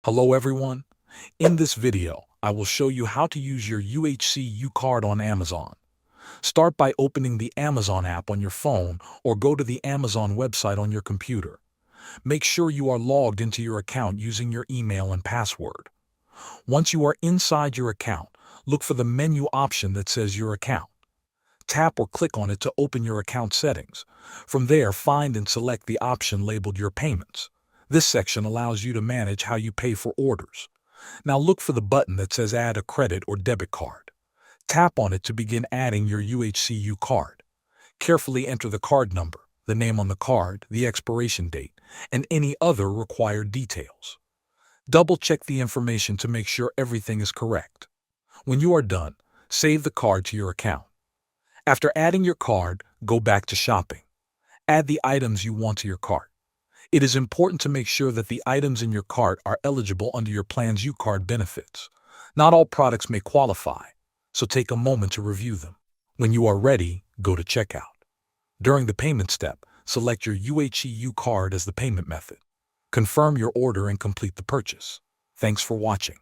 Hello everyone. In this video, I will show you how to use your UHC UCard on Amazon. Start by opening the Amazon app on your phone or go to the Amazon website on your computer. Make sure you are logged into your account using your email and password. Once you are inside your account, look for the menu option that says Your Account. Tap or click on it to open your account settings. From there, find and select the option labeled Your Payments. This section allows you to manage how you pay for orders. Now look for the button that says Add a credit or debit card. Tap on it to begin adding your UHCU card. Carefully enter the card number, the name on the card, the expiration date, and any other required details. Double-check the information to make sure everything is correct. When you are done, save the card to your account. After adding your card, go back to shopping. Add the items you want to your cart. It is important to make sure that the items in your cart are eligible under your plan's UCard benefits. Not all products may qualify, so take a moment to review them. When you are ready, go to checkout. During the payment step, select your UHC UCard as the payment method. Confirm your order and complete the purchase. Thanks for watching.